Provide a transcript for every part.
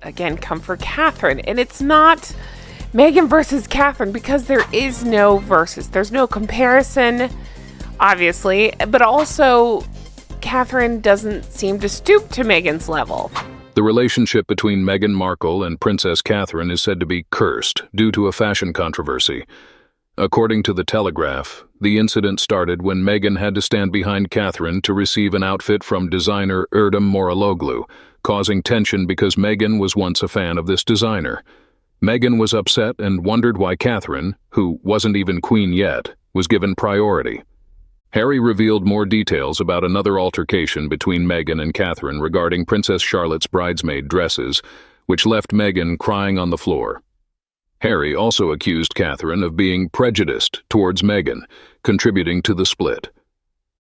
again, come for Catherine. And it's not Meghan versus Catherine because there is no versus. There's no comparison, obviously, but also Catherine doesn't seem to stoop to Meghan's level. The relationship between Meghan Markle and Princess Catherine is said to be cursed due to a fashion controversy. According to the Telegraph, the incident started when Meghan had to stand behind Catherine to receive an outfit from designer Erdem Moraloglu, causing tension because Meghan was once a fan of this designer. Meghan was upset and wondered why Catherine, who wasn't even queen yet, was given priority. Harry revealed more details about another altercation between Meghan and Catherine regarding Princess Charlotte's bridesmaid dresses, which left Meghan crying on the floor. Harry also accused Catherine of being prejudiced towards Meghan, contributing to the split.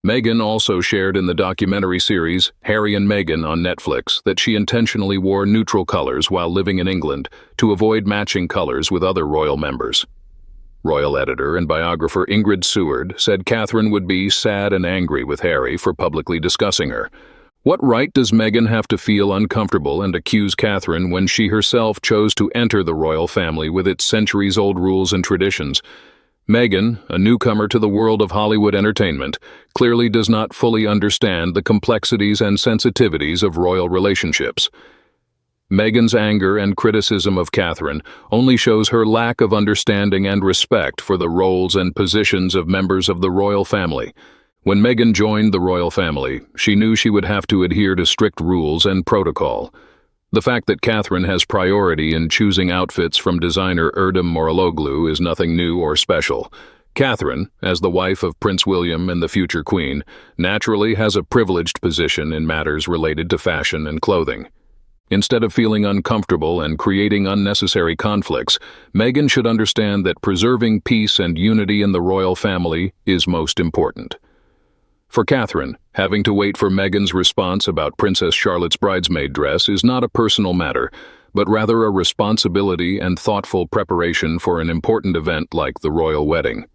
Meghan also shared in the documentary series Harry and Meghan on Netflix that she intentionally wore neutral colors while living in England to avoid matching colors with other royal members. Royal editor and biographer Ingrid Seward said Catherine would be sad and angry with Harry for publicly discussing her. What right does Meghan have to feel uncomfortable and accuse Catherine when she herself chose to enter the royal family with its centuries-old rules and traditions? Meghan, a newcomer to the world of Hollywood entertainment, clearly does not fully understand the complexities and sensitivities of royal relationships. Meghan's anger and criticism of Catherine only shows her lack of understanding and respect for the roles and positions of members of the royal family. When Meghan joined the royal family, she knew she would have to adhere to strict rules and protocol. The fact that Catherine has priority in choosing outfits from designer Erdem Moraloglu is nothing new or special. Catherine, as the wife of Prince William and the future queen, naturally has a privileged position in matters related to fashion and clothing. Instead of feeling uncomfortable and creating unnecessary conflicts, Meghan should understand that preserving peace and unity in the royal family is most important. For Catherine, having to wait for Meghan's response about Princess Charlotte's bridesmaid dress is not a personal matter, but rather a responsibility and thoughtful preparation for an important event like the royal wedding.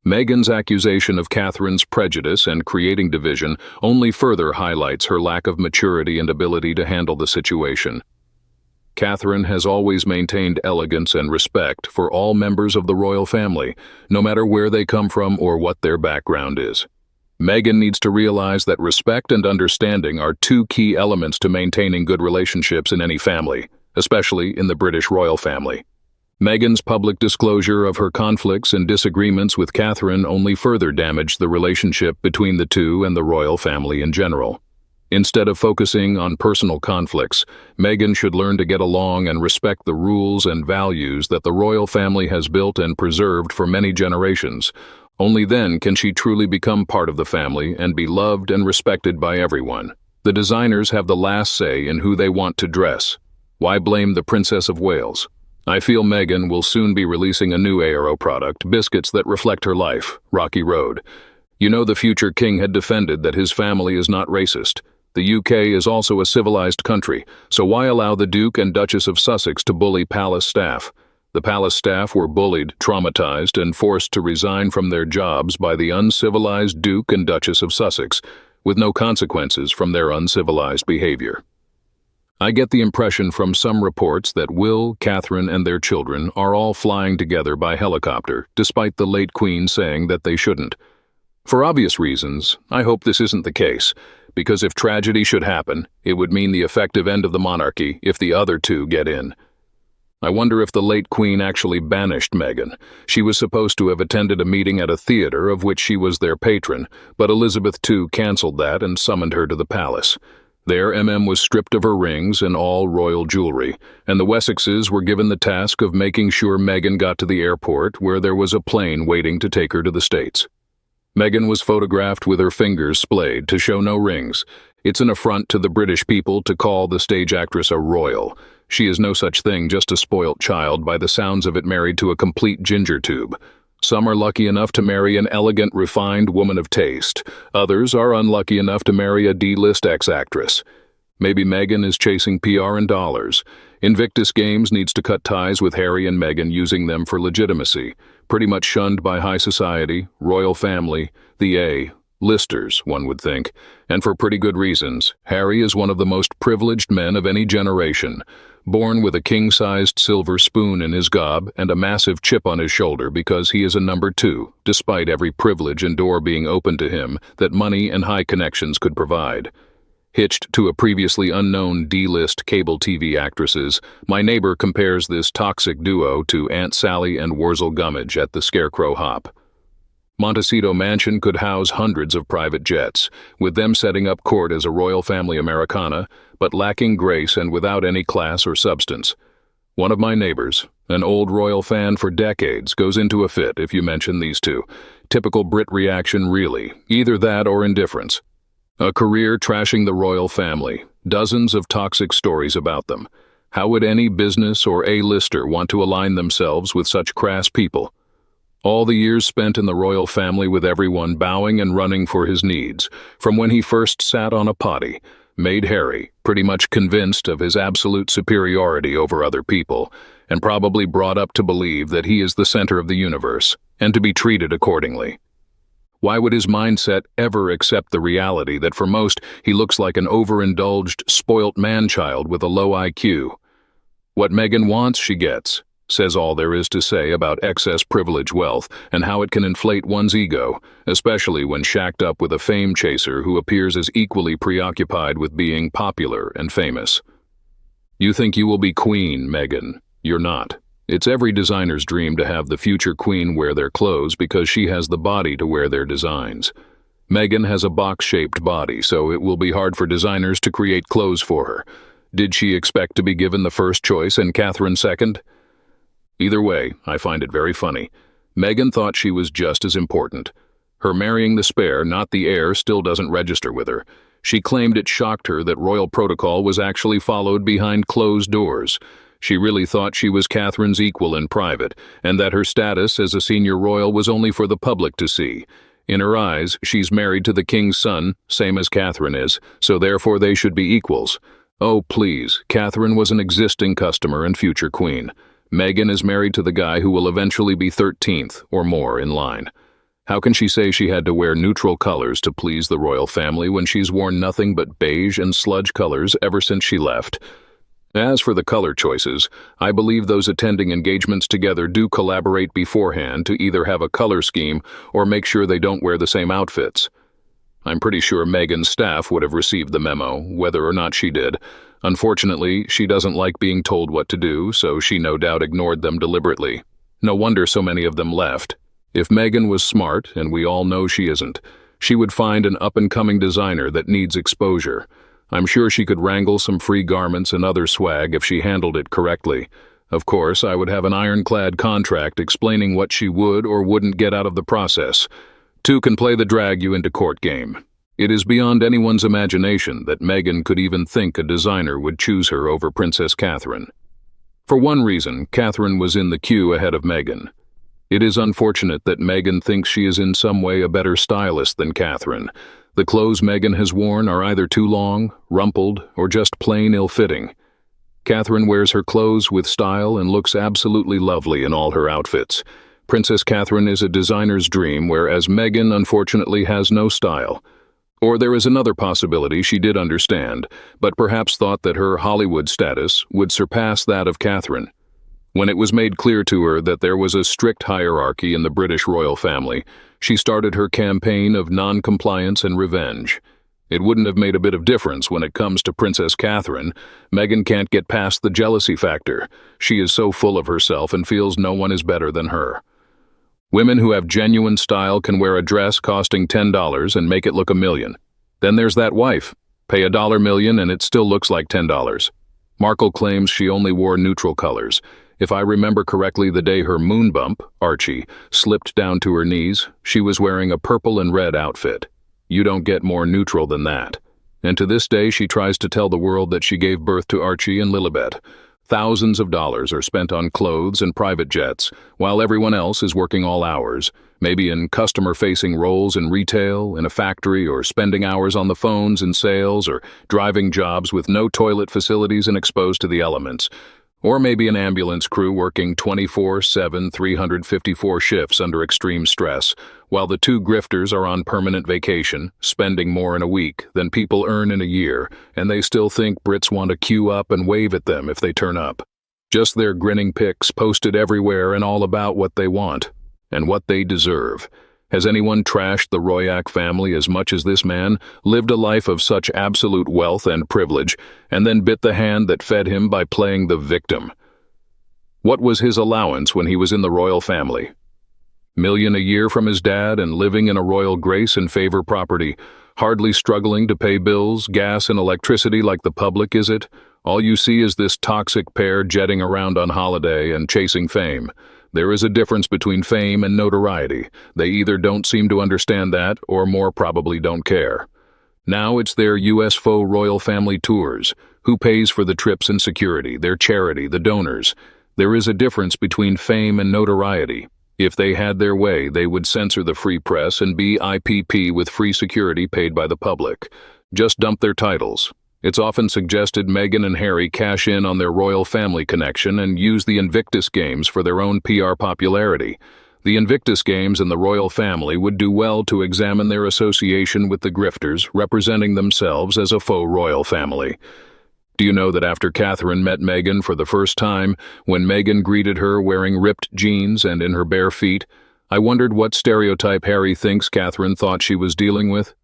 Meghan's accusation of Catherine's prejudice and creating division only further highlights her lack of maturity and ability to handle the situation. Catherine has always maintained elegance and respect for all members of the royal family, no matter where they come from or what their background is. Meghan needs to realize that respect and understanding are two key elements to maintaining good relationships in any family, especially in the British royal family. Meghan's public disclosure of her conflicts and disagreements with Catherine only further damaged the relationship between the two and the royal family in general. Instead of focusing on personal conflicts, Meghan should learn to get along and respect the rules and values that the royal family has built and preserved for many generations. Only then can she truly become part of the family and be loved and respected by everyone. The designers have the last say in who they want to dress. Why blame the Princess of Wales? I feel Meghan will soon be releasing a new ARO product, biscuits that reflect her life, Rocky Road. You know, the future king had defended that his family is not racist. The UK is also a civilized country, so why allow the Duke and Duchess of Sussex to bully palace staff? The palace staff were bullied, traumatized, and forced to resign from their jobs by the uncivilized Duke and Duchess of Sussex, with no consequences from their uncivilized behavior. I get the impression from some reports that Will, Catherine, and their children are all flying together by helicopter, despite the late Queen saying that they shouldn't. For obvious reasons, I hope this isn't the case, because if tragedy should happen, it would mean the effective end of the monarchy if the other two get in. I wonder if the late Queen actually banished Meghan. She was supposed to have attended a meeting at a theater of which she was their patron, but Elizabeth II cancelled that and summoned her to the palace. There, was stripped of her rings and all royal jewelry, and the Wessexes were given the task of making sure Meghan got to the airport where there was a plane waiting to take her to the States. Meghan was photographed with her fingers splayed to show no rings. It's an affront to the British people to call the stage actress a royal. She is no such thing, just a spoilt child, by the sounds of it married to a complete ginger tube. Some are lucky enough to marry an elegant, refined woman of taste. Others are unlucky enough to marry a D-list ex-actress. Maybe Meghan is chasing PR and dollars. Invictus Games needs to cut ties with Harry and Meghan, using them for legitimacy. Pretty much shunned by high society, royal family, the A, Listers, one would think, and for pretty good reasons. Harry is one of the most privileged men of any generation, born with a king-sized silver spoon in his gob and a massive chip on his shoulder because he is a number 2, despite every privilege and door being open to him that money and high connections could provide. Hitched to a previously unknown D-list cable TV actresses, my neighbor compares this toxic duo to Aunt Sally and Wurzel Gummidge at the Scarecrow Hop. Montecito Mansion could house hundreds of private jets, with them setting up court as a royal family Americana, but lacking grace and without any class or substance. One of my neighbors, an old royal fan for decades, goes into a fit if you mention these two. Typical Brit reaction, really. Either that or indifference. A career trashing the royal family. Dozens of toxic stories about them. How would any business or A-lister want to align themselves with such crass people? All the years spent in the royal family with everyone bowing and running for his needs, from when he first sat on a potty, made Harry pretty much convinced of his absolute superiority over other people, and probably brought up to believe that he is the center of the universe, and to be treated accordingly. Why would his mindset ever accept the reality that for most he looks like an overindulged, spoilt man-child with a low IQ? What Meghan wants, she gets. Says all there is to say about excess privilege wealth and how it can inflate one's ego, especially when shacked up with a fame chaser who appears as equally preoccupied with being popular and famous. You think you will be queen, Meghan. You're not. It's every designer's dream to have the future queen wear their clothes because she has the body to wear their designs. Meghan has a box-shaped body, so it will be hard for designers to create clothes for her. Did she expect to be given the first choice and Catherine second? Either way, I find it very funny. Meghan thought she was just as important. Her marrying the spare, not the heir, still doesn't register with her. She claimed it shocked her that royal protocol was actually followed behind closed doors. She really thought she was Catherine's equal in private, and that her status as a senior royal was only for the public to see. In her eyes, she's married to the king's son, same as Catherine is, so therefore they should be equals. Oh, please, Catherine was an existing customer and future queen. Meghan is married to the guy who will eventually be 13th or more in line. How can she say she had to wear neutral colors to please the royal family when she's worn nothing but beige and sludge colors ever since she left? As for the color choices, I believe those attending engagements together do collaborate beforehand to either have a color scheme or make sure they don't wear the same outfits. I'm pretty sure Meghan's staff would have received the memo, whether or not she did. Unfortunately, she doesn't like being told what to do, so she no doubt ignored them deliberately. No wonder so many of them left. If Meghan was smart, and we all know she isn't, she would find an up-and-coming designer that needs exposure. I'm sure she could wrangle some free garments and other swag if she handled it correctly. Of course, I would have an ironclad contract explaining what she would or wouldn't get out of the process. Two can play the drag you into court game. It is beyond anyone's imagination that Meghan could even think a designer would choose her over Princess Catherine. For one reason, Catherine was in the queue ahead of Meghan. It is unfortunate that Meghan thinks she is in some way a better stylist than Catherine. The clothes Meghan has worn are either too long, rumpled, or just plain ill-fitting. Catherine wears her clothes with style and looks absolutely lovely in all her outfits. Princess Catherine is a designer's dream, whereas Meghan unfortunately has no style. Or there is another possibility she did understand, but perhaps thought that her Hollywood status would surpass that of Catherine. When it was made clear to her that there was a strict hierarchy in the British royal family, she started her campaign of non-compliance and revenge. It wouldn't have made a bit of difference when it comes to Princess Catherine. Meghan can't get past the jealousy factor. She is so full of herself and feels no one is better than her. Women who have genuine style can wear a dress costing $10 and make it look $1 million. Then there's that wife. Pay $1 million and it still looks like $10. Markle claims she only wore neutral colors. If I remember correctly, the day her moon bump, Archie, slipped down to her knees, she was wearing a purple and red outfit. You don't get more neutral than that. And to this day, she tries to tell the world that she gave birth to Archie and Lilibet. Thousands of dollars are spent on clothes and private jets, while everyone else is working all hours, maybe in customer-facing roles in retail, in a factory, or spending hours on the phones in sales, or driving jobs with no toilet facilities and exposed to the elements. Or maybe an ambulance crew working 24/7, 354 shifts under extreme stress, while the two grifters are on permanent vacation, spending more in a week than people earn in a year, and they still think Brits want to queue up and wave at them if they turn up. Just their grinning pics posted everywhere and all about what they want and what they deserve. Has anyone trashed the Royak family as much as this man, lived a life of such absolute wealth and privilege, and then bit the hand that fed him by playing the victim? What was his allowance when he was in the royal family? $1 million a year from his dad and living in a royal grace and favor property, hardly struggling to pay bills, gas and electricity like the public, is it? All you see is this toxic pair jetting around on holiday and chasing fame. There is a difference between fame and notoriety. They either don't seem to understand that, or more probably don't care. Now it's their US faux royal family tours. Who pays for the trips and security, their charity, the donors? There is a difference between fame and notoriety. If they had their way, they would censor the free press and be IPP with free security paid by the public. Just dump their titles. It's often suggested Meghan and Harry cash in on their royal family connection and use the Invictus Games for their own PR popularity. The Invictus Games and the royal family would do well to examine their association with the grifters, representing themselves as a faux royal family. Do you know that after Catherine met Meghan for the first time, when Meghan greeted her wearing ripped jeans and in her bare feet, I wondered what stereotype Harry thinks Catherine thought she was dealing with?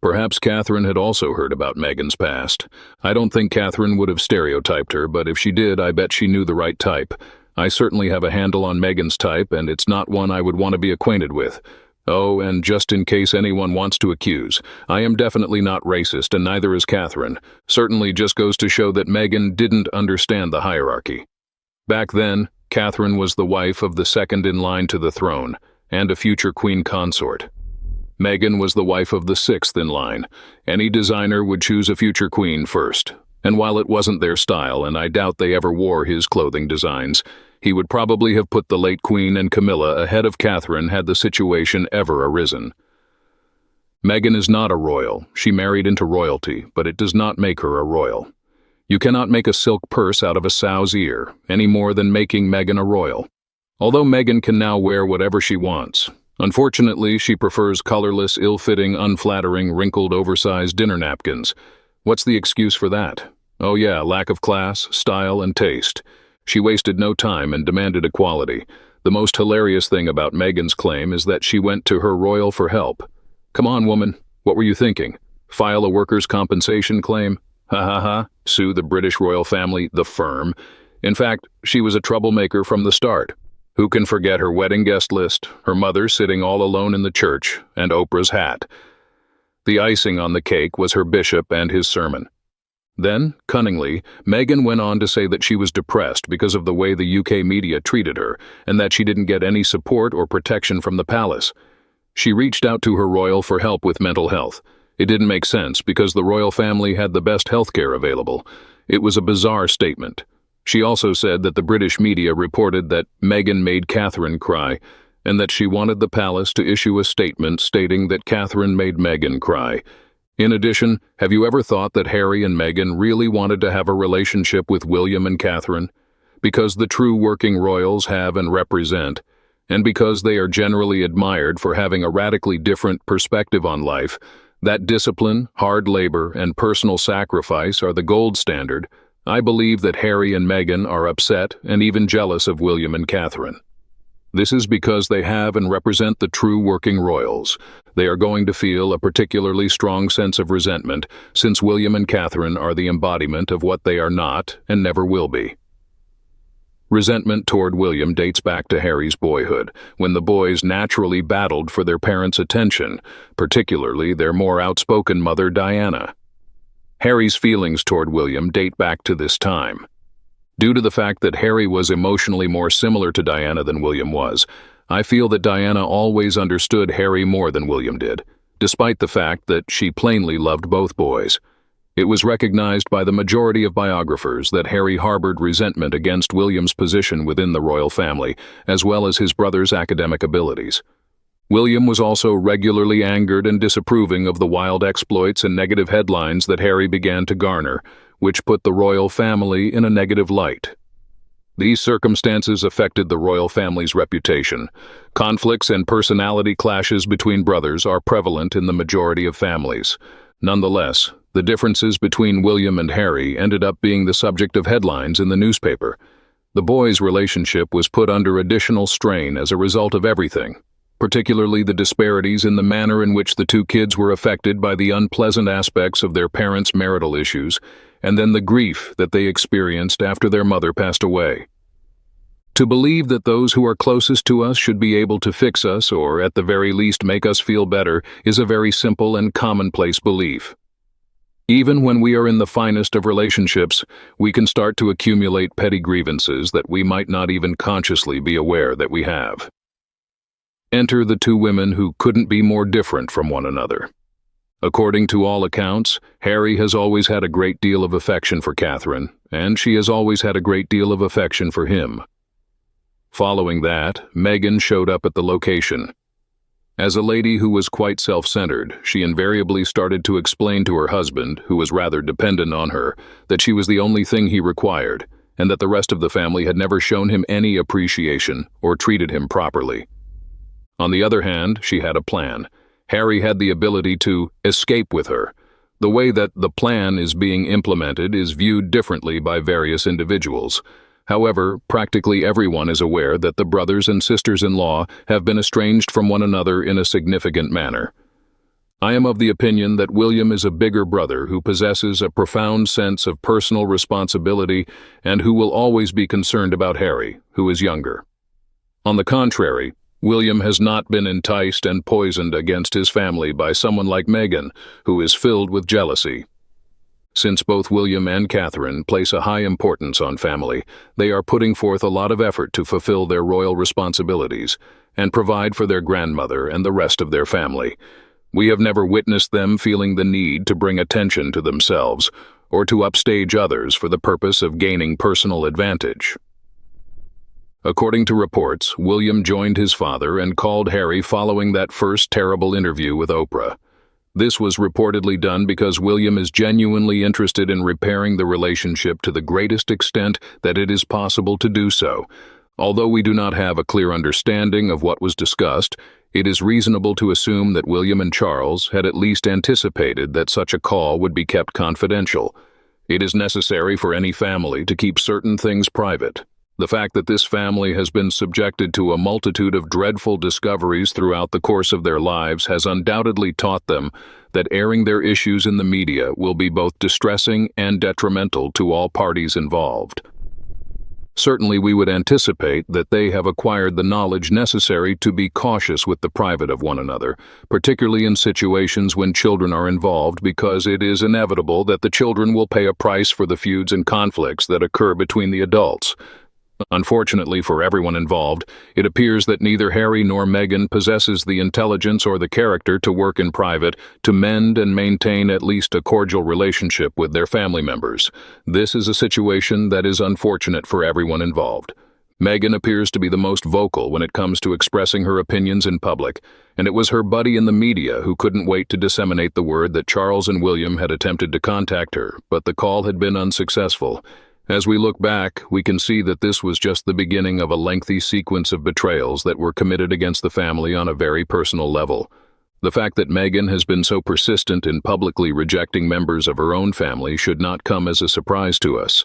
Perhaps Catherine had also heard about Meghan's past. I don't think Catherine would have stereotyped her, but if she did, I bet she knew the right type. I certainly have a handle on Meghan's type, and it's not one I would want to be acquainted with. Oh, and just in case anyone wants to accuse, I am definitely not racist, and neither is Catherine. Certainly just goes to show that Meghan didn't understand the hierarchy. Back then, Catherine was the wife of the second in line to the throne, and a future queen consort. Meghan was the wife of the sixth in line. Any designer would choose a future queen first. And while it wasn't their style, and I doubt they ever wore his clothing designs, he would probably have put the late Queen and Camilla ahead of Catherine had the situation ever arisen. Meghan is not a royal. She married into royalty, but it does not make her a royal. You cannot make a silk purse out of a sow's ear, any more than making Meghan a royal. Although Meghan can now wear whatever she wants. Unfortunately, she prefers colorless, ill-fitting, unflattering, wrinkled, oversized dinner napkins. What's the excuse for that? Oh yeah, lack of class, style, and taste. She wasted no time and demanded equality. The most hilarious thing about Meghan's claim is that she went to her royal for help. Come on, woman, what were you thinking? File a workers' compensation claim? Ha ha ha, sue the British royal family, the firm. In fact, she was a troublemaker from the start. Who can forget her wedding guest list, her mother sitting all alone in the church, and Oprah's hat? The icing on the cake was her bishop and his sermon. Then, cunningly, Meghan went on to say that she was depressed because of the way the UK media treated her, and that she didn't get any support or protection from the palace. She reached out to her royal for help with mental health. It didn't make sense because the royal family had the best healthcare available. It was a bizarre statement. She also said that the British media reported that Meghan made Catherine cry, and that she wanted the palace to issue a statement stating that Catherine made Meghan cry. In addition, have you ever thought that Harry and Meghan really wanted to have a relationship with William and Catherine? Because the true working royals have and represent, and because they are generally admired for having a radically different perspective on life, that discipline, hard labor, and personal sacrifice are the gold standard. I believe that Harry and Meghan are upset and even jealous of William and Catherine. This is because they have and represent the true working royals. They are going to feel a particularly strong sense of resentment, since William and Catherine are the embodiment of what they are not and never will be. Resentment toward William dates back to Harry's boyhood, when the boys naturally battled for their parents' attention, particularly their more outspoken mother, Diana. Harry's feelings toward William date back to this time. Due to the fact that Harry was emotionally more similar to Diana than William was, I feel that Diana always understood Harry more than William did, despite the fact that she plainly loved both boys. It was recognized by the majority of biographers that Harry harbored resentment against William's position within the royal family, as well as his brother's academic abilities. William was also regularly angered and disapproving of the wild exploits and negative headlines that Harry began to garner, which put the royal family in a negative light. These circumstances affected the royal family's reputation. Conflicts and personality clashes between brothers are prevalent in the majority of families. Nonetheless, the differences between William and Harry ended up being the subject of headlines in the newspaper. The boys' relationship was put under additional strain as a result of everything, particularly the disparities in the manner in which the two kids were affected by the unpleasant aspects of their parents' marital issues, and then the grief that they experienced after their mother passed away. To believe that those who are closest to us should be able to fix us or at the very least make us feel better is a very simple and commonplace belief. Even when we are in the finest of relationships, we can start to accumulate petty grievances that we might not even consciously be aware that we have. Enter the two women who couldn't be more different from one another. According to all accounts, Harry has always had a great deal of affection for Catherine, and she has always had a great deal of affection for him. Following that, Meghan showed up at the location. As a lady who was quite self-centered, she invariably started to explain to her husband, who was rather dependent on her, that she was the only thing he required, and that the rest of the family had never shown him any appreciation or treated him properly. On the other hand, she had a plan. Harry had the ability to escape with her. The way that the plan is being implemented is viewed differently by various individuals. However, practically everyone is aware that the brothers and sisters-in-law have been estranged from one another in a significant manner. I am of the opinion that William is a bigger brother who possesses a profound sense of personal responsibility and who will always be concerned about Harry, who is younger. On the contrary, William has not been enticed and poisoned against his family by someone like Meghan, who is filled with jealousy. Since both William and Catherine place a high importance on family, they are putting forth a lot of effort to fulfill their royal responsibilities and provide for their grandmother and the rest of their family. We have never witnessed them feeling the need to bring attention to themselves or to upstage others for the purpose of gaining personal advantage. According to reports, William joined his father and called Harry following that first terrible interview with Oprah. This was reportedly done because William is genuinely interested in repairing the relationship to the greatest extent that it is possible to do so. Although we do not have a clear understanding of what was discussed, it is reasonable to assume that William and Charles had at least anticipated that such a call would be kept confidential. It is necessary for any family to keep certain things private. The fact that this family has been subjected to a multitude of dreadful discoveries throughout the course of their lives has undoubtedly taught them that airing their issues in the media will be both distressing and detrimental to all parties involved. Certainly we would anticipate that they have acquired the knowledge necessary to be cautious with the private of one another, particularly in situations when children are involved, because it is inevitable that the children will pay a price for the feuds and conflicts that occur between the adults. Unfortunately for everyone involved, it appears that neither Harry nor Meghan possesses the intelligence or the character to work in private to mend and maintain at least a cordial relationship with their family members. This is a situation that is unfortunate for everyone involved. Meghan appears to be the most vocal when it comes to expressing her opinions in public, and it was her buddy in the media who couldn't wait to disseminate the word that Charles and William had attempted to contact her, but the call had been unsuccessful. As we look back, we can see that this was just the beginning of a lengthy sequence of betrayals that were committed against the family on a very personal level. The fact that Meghan has been so persistent in publicly rejecting members of her own family should not come as a surprise to us.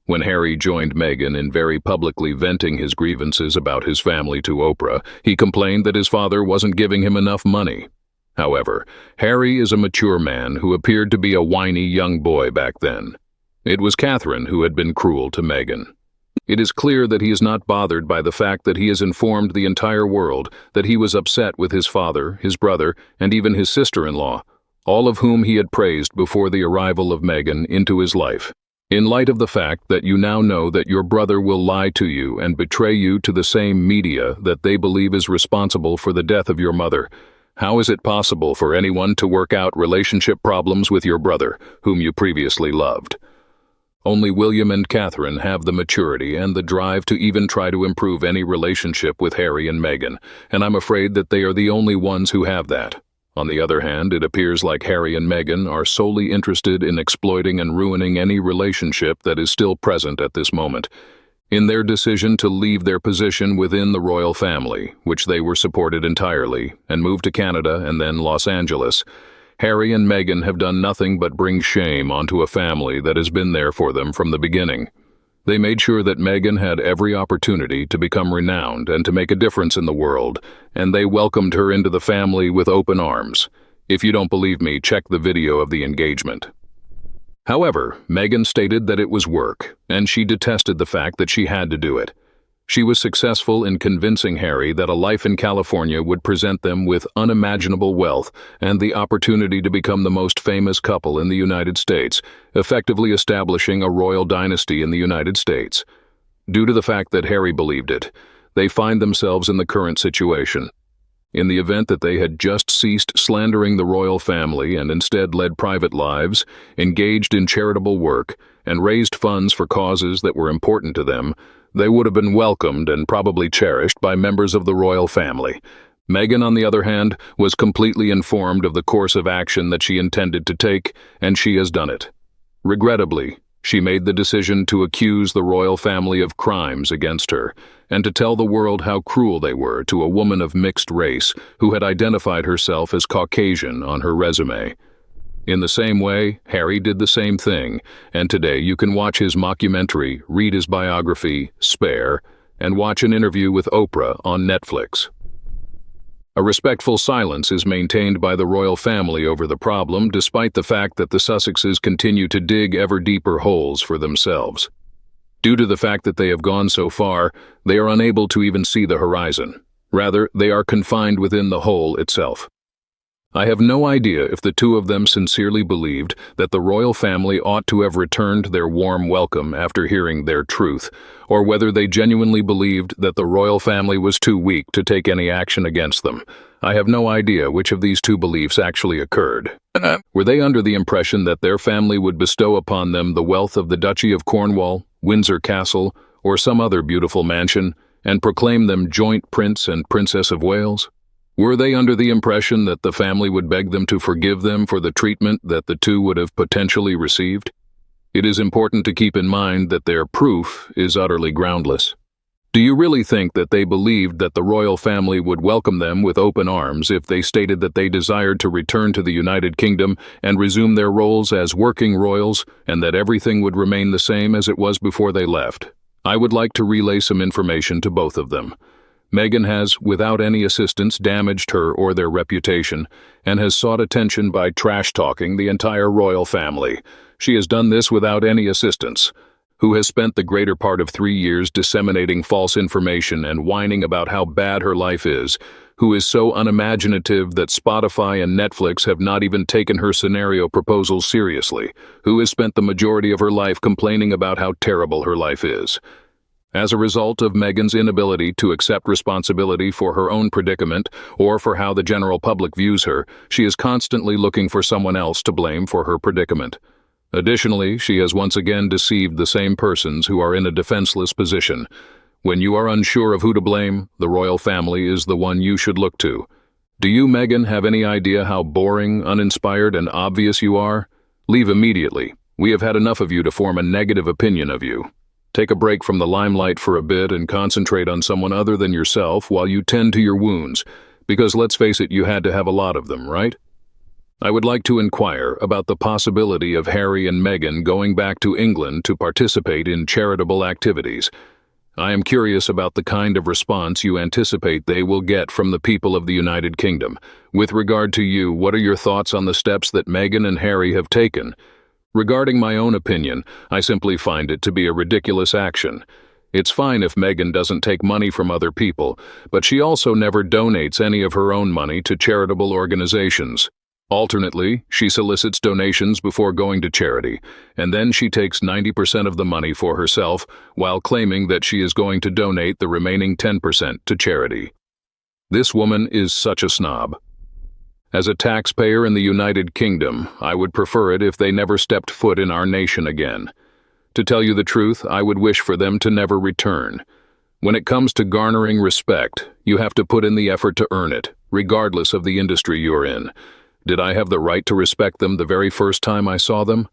When Harry joined Meghan in very publicly venting his grievances about his family to Oprah, he complained that his father wasn't giving him enough money. However, Harry is a mature man who appeared to be a whiny young boy back then. It was Catherine who had been cruel to Meghan. It is clear that he is not bothered by the fact that he has informed the entire world that he was upset with his father, his brother, and even his sister-in-law, all of whom he had praised before the arrival of Meghan into his life. In light of the fact that you now know that your brother will lie to you and betray you to the same media that they believe is responsible for the death of your mother, how is it possible for anyone to work out relationship problems with your brother, whom you previously loved? Only William and Catherine have the maturity and the drive to even try to improve any relationship with Harry and Meghan, and I'm afraid that they are the only ones who have that. On the other hand, it appears like Harry and Meghan are solely interested in exploiting and ruining any relationship that is still present at this moment. In their decision to leave their position within the royal family, which they were supported entirely, and move to Canada and then Los Angeles, Harry and Meghan have done nothing but bring shame onto a family that has been there for them from the beginning. They made sure that Meghan had every opportunity to become renowned and to make a difference in the world, and they welcomed her into the family with open arms. If you don't believe me, check the video of the engagement. However, Meghan stated that it was work, and she detested the fact that she had to do it. She was successful in convincing Harry that a life in California would present them with unimaginable wealth and the opportunity to become the most famous couple in the United States, effectively establishing a royal dynasty in the United States. Due to the fact that Harry believed it, they find themselves in the current situation. In the event that they had just ceased slandering the royal family and instead led private lives, engaged in charitable work, and raised funds for causes that were important to them, they would have been welcomed and probably cherished by members of the royal family. Meghan, on the other hand, was completely informed of the course of action that she intended to take, and she has done it. Regrettably, she made the decision to accuse the royal family of crimes against her, and to tell the world how cruel they were to a woman of mixed race who had identified herself as Caucasian on her resume. In the same way, Harry did the same thing, and today you can watch his mockumentary, read his biography, Spare, and watch an interview with Oprah on Netflix. A respectful silence is maintained by the royal family over the problem, despite the fact that the Sussexes continue to dig ever deeper holes for themselves. Due to the fact that they have gone so far, they are unable to even see the horizon. Rather, they are confined within the hole itself. I have no idea if the two of them sincerely believed that the royal family ought to have returned their warm welcome after hearing their truth, or whether they genuinely believed that the royal family was too weak to take any action against them. I have no idea which of these two beliefs actually occurred. Were they under the impression that their family would bestow upon them the wealth of the Duchy of Cornwall, Windsor Castle, or some other beautiful mansion, and proclaim them joint Prince and Princess of Wales? Were they under the impression that the family would beg them to forgive them for the treatment that the two would have potentially received? It is important to keep in mind that their proof is utterly groundless. Do you really think that they believed that the royal family would welcome them with open arms if they stated that they desired to return to the United Kingdom and resume their roles as working royals, and that everything would remain the same as it was before they left? I would like to relay some information to both of them. Meghan has, without any assistance, damaged her or their reputation, and has sought attention by trash-talking the entire royal family. She has done this without any assistance. Who has spent the greater part of 3 years disseminating false information and whining about how bad her life is, who is so unimaginative that Spotify and Netflix have not even taken her scenario proposals seriously, who has spent the majority of her life complaining about how terrible her life is. As a result of Meghan's inability to accept responsibility for her own predicament or for how the general public views her, she is constantly looking for someone else to blame for her predicament. Additionally, she has once again deceived the same persons who are in a defenseless position. When you are unsure of who to blame, the royal family is the one you should look to. Do you, Meghan, have any idea how boring, uninspired, and obvious you are? Leave immediately. We have had enough of you to form a negative opinion of you. Take a break from the limelight for a bit and concentrate on someone other than yourself while you tend to your wounds, because let's face it, you had to have a lot of them, right? I would like to inquire about the possibility of Harry and Meghan going back to England to participate in charitable activities. I am curious about the kind of response you anticipate they will get from the people of the United Kingdom. With regard to you, what are your thoughts on the steps that Meghan and Harry have taken? Regarding my own opinion, I simply find it to be a ridiculous action. It's fine if Meghan doesn't take money from other people, but she also never donates any of her own money to charitable organizations. Alternately, she solicits donations before going to charity, and then she takes 90% of the money for herself while claiming that she is going to donate the remaining 10% to charity. This woman is such a snob. As a taxpayer in the United Kingdom, I would prefer it if they never stepped foot in our nation again. To tell you the truth, I would wish for them to never return. When it comes to garnering respect, you have to put in the effort to earn it, regardless of the industry you're in. Did I have the right to respect them the very first time I saw them?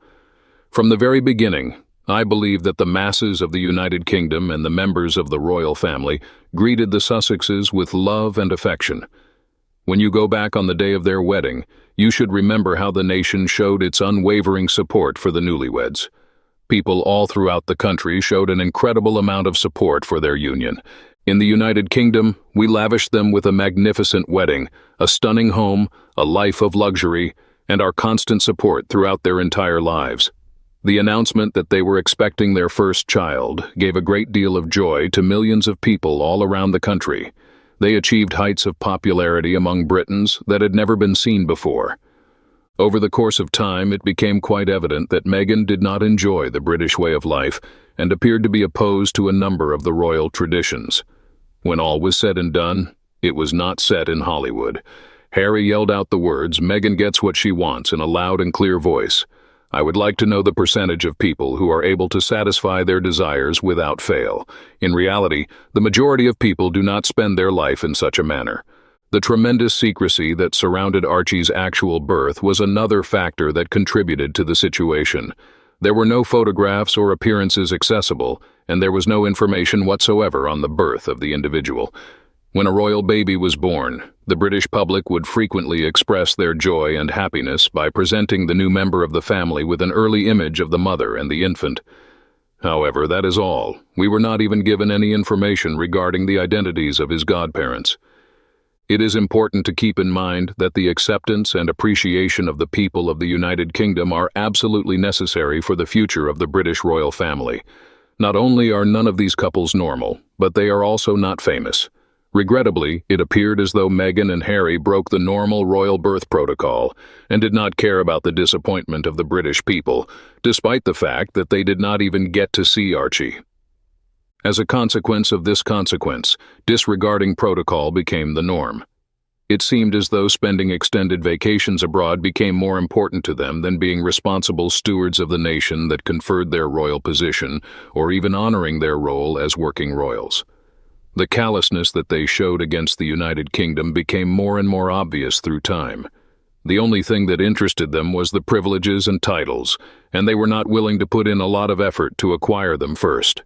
From the very beginning, I believe that the masses of the United Kingdom and the members of the royal family greeted the Sussexes with love and affection. When you go back on the day of their wedding, you should remember how the nation showed its unwavering support for the newlyweds. People all throughout the country showed an incredible amount of support for their union. In the United Kingdom, we lavished them with a magnificent wedding, a stunning home, a life of luxury, and our constant support throughout their entire lives. The announcement that they were expecting their first child gave a great deal of joy to millions of people all around the country. They achieved heights of popularity among Britons that had never been seen before. Over the course of time, it became quite evident that Meghan did not enjoy the British way of life and appeared to be opposed to a number of the royal traditions. When all was said and done, it was not set in Hollywood. Harry yelled out the words, "Meghan gets what she wants," in a loud and clear voice. I would like to know the percentage of people who are able to satisfy their desires without fail. In reality, the majority of people do not spend their life in such a manner. The tremendous secrecy that surrounded Archie's actual birth was another factor that contributed to the situation. There were no photographs or appearances accessible, and there was no information whatsoever on the birth of the individual. When a royal baby was born, the British public would frequently express their joy and happiness by presenting the new member of the family with an early image of the mother and the infant. However, that is all. We were not even given any information regarding the identities of his godparents. It is important to keep in mind that the acceptance and appreciation of the people of the United Kingdom are absolutely necessary for the future of the British royal family. Not only are none of these couples normal, but they are also not famous. Regrettably, it appeared as though Meghan and Harry broke the normal royal birth protocol and did not care about the disappointment of the British people, despite the fact that they did not even get to see Archie. As a consequence of this consequence, disregarding protocol became the norm. It seemed as though spending extended vacations abroad became more important to them than being responsible stewards of the nation that conferred their royal position, or even honoring their role as working royals. The callousness that they showed against the United Kingdom became more and more obvious through time. The only thing that interested them was the privileges and titles, and they were not willing to put in a lot of effort to acquire them first.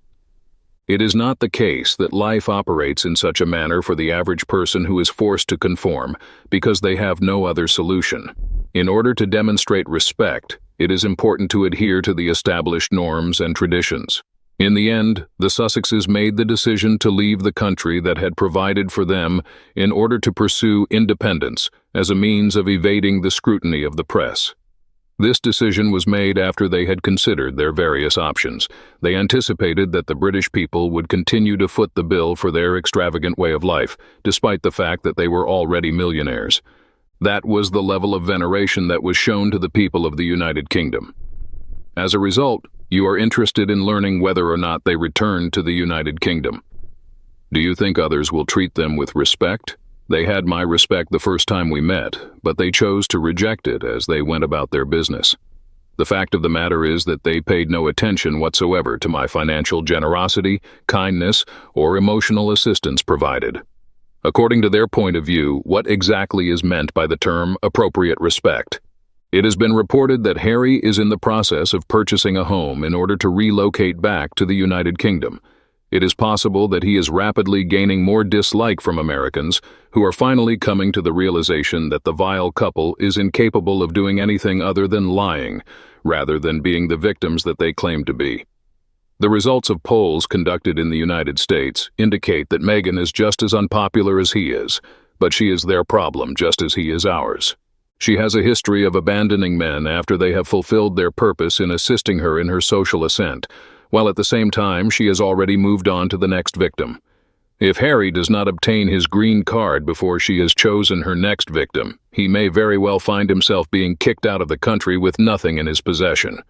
It is not the case that life operates in such a manner for the average person who is forced to conform because they have no other solution. In order to demonstrate respect, it is important to adhere to the established norms and traditions. In the end, the Sussexes made the decision to leave the country that had provided for them in order to pursue independence as a means of evading the scrutiny of the press. This decision was made after they had considered their various options. They anticipated that the British people would continue to foot the bill for their extravagant way of life, despite the fact that they were already millionaires. That was the level of veneration that was shown to the people of the United Kingdom. As a result, you are interested in learning whether or not they return to the United Kingdom. Do you think others will treat them with respect? They had my respect the first time we met, but they chose to reject it as they went about their business. The fact of the matter is that they paid no attention whatsoever to my financial generosity, kindness, or emotional assistance provided. According to their point of view, what exactly is meant by the term appropriate respect? It has been reported that Harry is in the process of purchasing a home in order to relocate back to the United Kingdom. It is possible that he is rapidly gaining more dislike from Americans, who are finally coming to the realization that the vile couple is incapable of doing anything other than lying, rather than being the victims that they claim to be. The results of polls conducted in the United States indicate that Meghan is just as unpopular as he is, but she is their problem just as he is ours. She has a history of abandoning men after they have fulfilled their purpose in assisting her in her social ascent, while at the same time she has already moved on to the next victim. If Harry does not obtain his green card before she has chosen her next victim, he may very well find himself being kicked out of the country with nothing in his possession.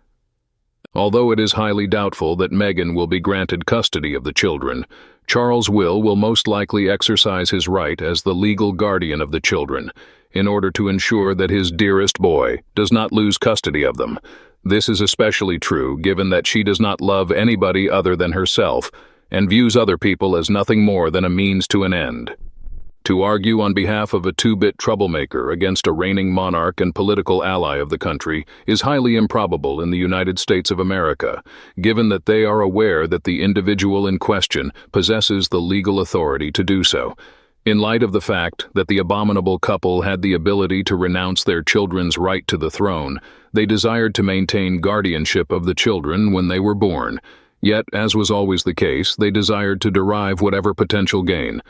Although it is highly doubtful that Meghan will be granted custody of the children, Charles will most likely exercise his right as the legal guardian of the children, in order to ensure that his dearest boy does not lose custody of them. This is especially true given that she does not love anybody other than herself and views other people as nothing more than a means to an end. To argue on behalf of a two-bit troublemaker against a reigning monarch and political ally of the country is highly improbable in the United States of America, given that they are aware that the individual in question possesses the legal authority to do so. In light of the fact that the abominable couple had the ability to renounce their children's right to the throne, they desired to maintain guardianship of the children when they were born. Yet, as was always the case, they desired to derive whatever potential gain.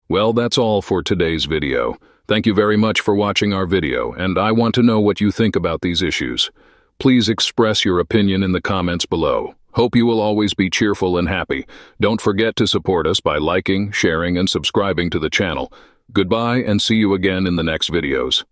Well, that's all for today's video. Thank you very much for watching our video, and I want to know what you think about these issues. Please express your opinion in the comments below. Hope you will always be cheerful and happy. Don't forget to support us by liking, sharing, and subscribing to the channel. Goodbye, and see you again in the next videos.